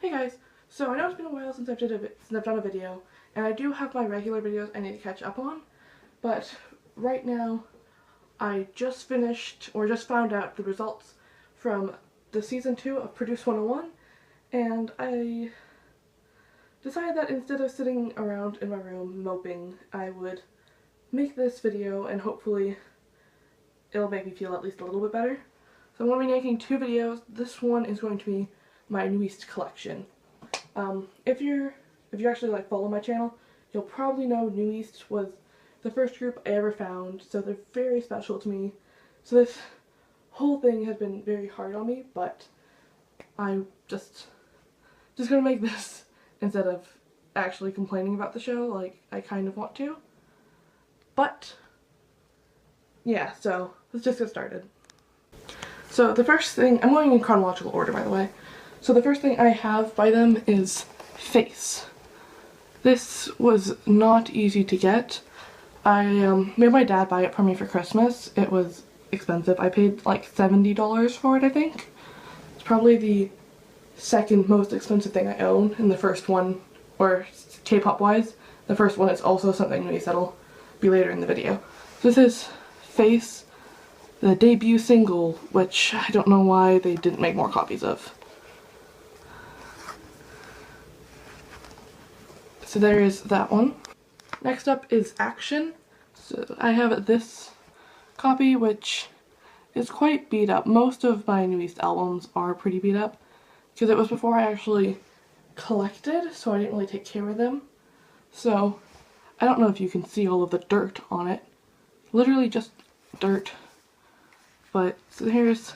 Hey guys, so I know it's been a while since I've done a video, and I do have my regular videos I need to catch up on, but right now I just finished, or just found out the results from the season 2 of Produce 101, and I decided that instead of sitting around in my room moping, I would make this video and hopefully it'll make me feel at least a little bit better. So I'm going to be making 2 videos. This one is going to be my New EST collection. If you actually follow my channel, you'll probably know New EST was the first group I ever found, so they're very special to me. So this whole thing has been very hard on me, but I'm just gonna make this instead of actually complaining about the show like I kind of want to. But yeah, so let's just get started. So the first thing, I'm going in chronological order by the way. So the first thing I have by them is Face. This was not easy to get. I made my dad buy it for me for Christmas. It was expensive. I paid like $70 for it, I think. It's probably the second most expensive thing I own, and the first one, or K-pop wise, the first one is also something new that'll be later in the video. So this is Face, the debut single, which I don't know why they didn't make more copies of. So there is that one. Next up is Action. So I have this copy, which is quite beat up. Most of my New EST albums are pretty beat up because it was before I actually collected, so I didn't really take care of them. So I don't know if you can see all of the dirt on it. Literally just dirt. But so here's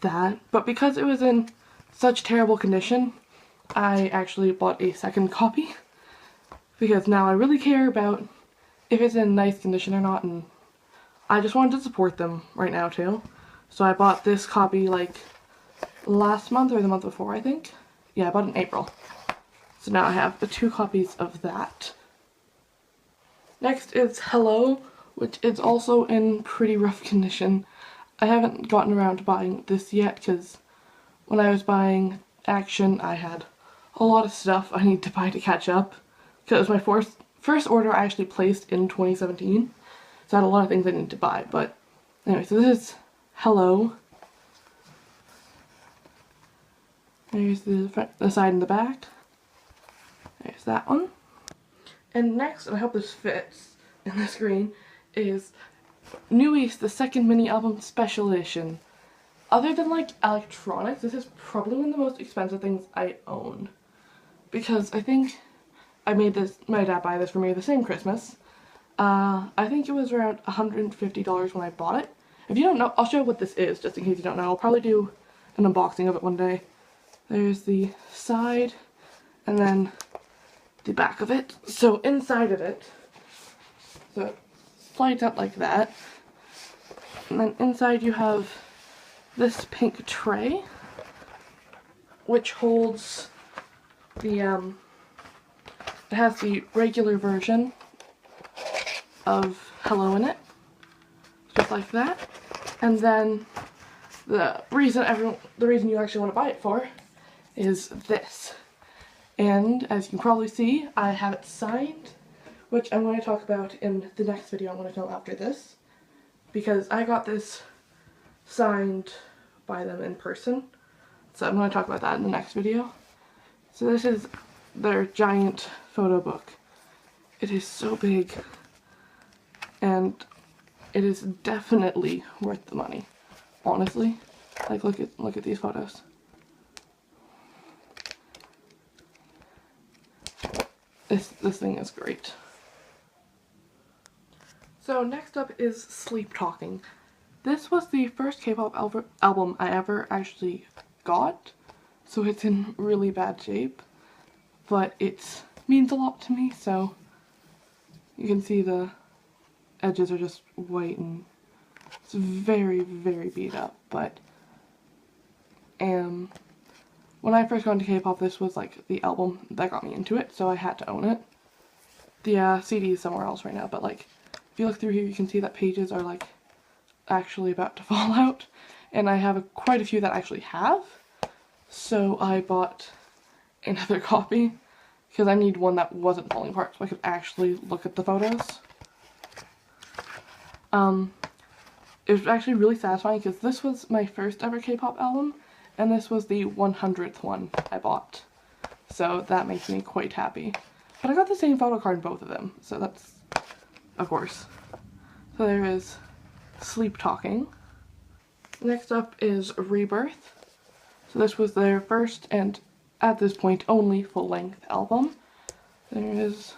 that. But because it was in such terrible condition, I actually bought a second copy because now I really care about if it's in nice condition or not, and I just wanted to support them right now too. So I bought this copy like last month or the month before, I think. Yeah, I bought it in April. So now I have the 2 copies of that. Next is Hello, which is also in pretty rough condition. I haven't gotten around to buying this yet because when I was buying Action I had a lot of stuff I need to buy to catch up, because it was my first order I actually placed in 2017, so I had a lot of things I needed to buy. But anyway, so this is Hello. There's the front, the side and the back. There's that one. And next, and I hope this fits in the screen, is New EST, the second mini album special edition. Other than like electronics, this is probably one of the most expensive things I own. Because I think I made my dad buy this for me the same Christmas. I think it was around $150 when I bought it. If you don't know, I'll show you what this is, just in case you don't know. I'll probably do an unboxing of it one day. There's the side, and then the back of it. So inside of it, so it slides out like that. And then inside you have this pink tray, which holds the, it has the regular version of Hello in it, just like that. And then the reason you actually want to buy it for is this. And as you can probably see, I have it signed, which I'm going to talk about in the next video I'm going to film after this, because I got this signed by them in person. So I'm going to talk about that in the next video. So this is their giant photo book. It is so big, and it is definitely worth the money, honestly. Like look at these photos. This thing is great. So next up is Sleep Talking. This was the first K-pop album I ever actually got, so it's in really bad shape, but it means a lot to me. So you can see the edges are just white and it's very, very beat up, but when I first got into K-pop, this was like the album that got me into it, so I had to own it. The CD is somewhere else right now, but like if you look through here you can see that pages are like actually about to fall out, and I have quite a few that actually have. So I bought another copy because I need one that wasn't falling apart so I could actually look at the photos. It was actually really satisfying because this was my first ever K-pop album and this was the 100th one I bought. So that makes me quite happy. But I got the same photo card in both of them, so that's, of course. So there is Sleep Talking. Next up is Rebirth. So this was their first and, at this point, only full-length album. There is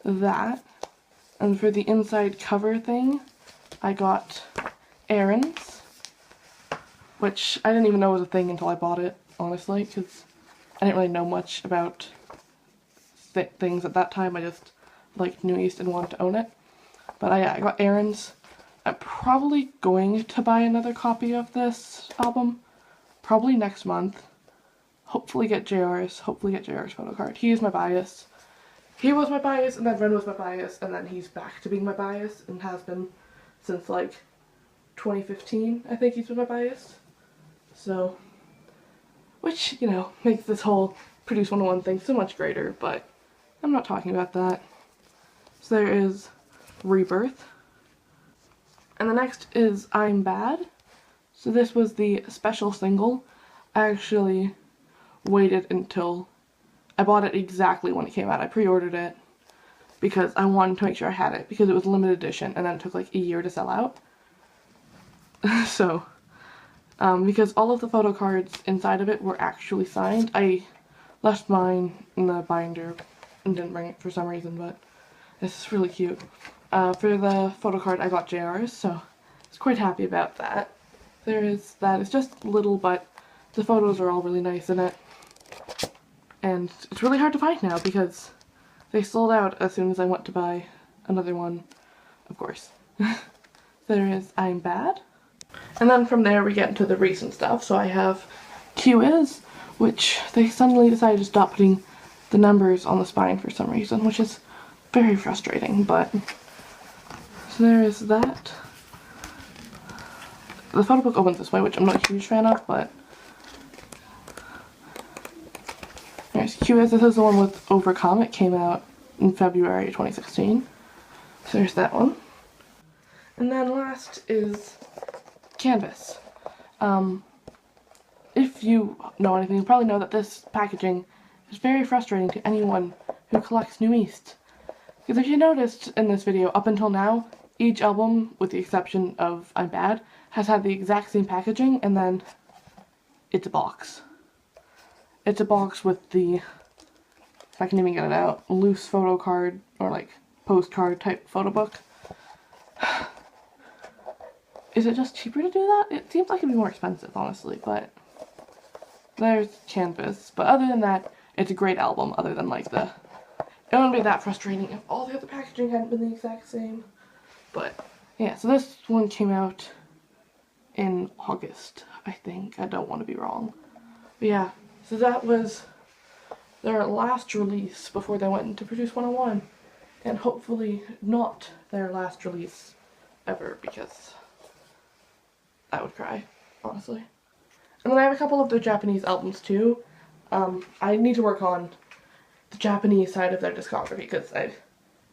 that. And for the inside cover thing, I got Errands, which I didn't even know was a thing until I bought it, honestly, because I didn't really know much about things at that time. I just liked New East and wanted to own it. But I got Errands. I'm probably going to buy another copy of this album, probably next month. Hopefully get JR's photo card. He is my bias. He was my bias, and then Ren was my bias, and then he's back to being my bias, and has been since like 2015, I think he's been my bias. So, which, you know, makes this whole Produce 101 thing so much greater, but I'm not talking about that. So there is Rebirth. And the next is I'm Bad. So this was the special single. I actually waited until I bought it exactly when it came out. I pre-ordered it because I wanted to make sure I had it because it was limited edition and then it took like a year to sell out. So, because all of the photo cards inside of it were actually signed. I left mine in the binder and didn't bring it for some reason, but it's really cute. For the photo card I got JR's, so I was quite happy about that. There is that. It's just little, but the photos are all really nice in it. And it's really hard to find now because they sold out as soon as I went to buy another one, of course. There is I'm Bad. And then from there we get into the recent stuff. So I have Q Is, which they suddenly decided to stop putting the numbers on the spine for some reason, which is very frustrating, but so there is that. The photo book opens this way, which I'm not a huge fan of, but there's Q Is. This is the one with Overcome. It came out in February 2016. So there's that one. And then last is Canvas. If you know anything, you probably know that this packaging is very frustrating to anyone who collects New East. Because if you noticed in this video, up until now, each album, with the exception of I'm Bad, has had the exact same packaging, and then it's a box. It's a box with the, if I can even get it out, loose photo card, or like postcard type photo book. Is it just cheaper to do that? It seems like it'd be more expensive, honestly, but there's Canvas. But other than that, it's a great album, other than like it wouldn't be that frustrating if all the other packaging hadn't been the exact same. But yeah, so this one came out in August, I think. I don't want to be wrong. But yeah, so that was their last release before they went into Produce 101. And hopefully not their last release ever, because I would cry, honestly. And then I have a couple of their Japanese albums too. I need to work on the Japanese side of their discography because I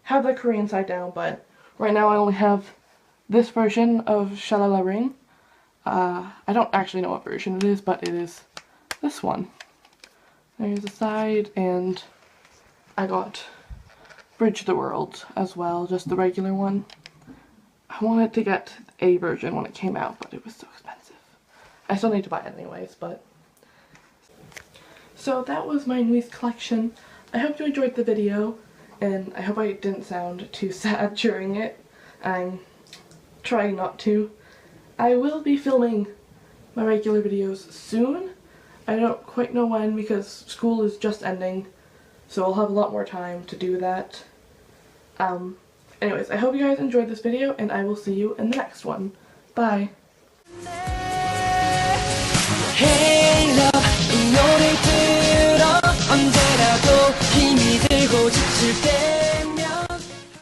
have the Korean side down, but right now I only have this version of Shalala Ring. I don't actually know what version it is, but it is this one. There's the side, and I got Bridge of the World as well, just the regular one. I wanted to get a version when it came out, but it was so expensive. I still need to buy it anyways, but... So that was my New East collection. I hope you enjoyed the video, and I hope I didn't sound too sad during it. I'm trying not to. I will be filming my regular videos soon. I don't quite know when because school is just ending, so I'll have a lot more time to do that. Anyways, I hope you guys enjoyed this video, and I will see you in the next one. Bye! Hey love, 이 노래 들어 언제라도 힘이 들고 지칠 때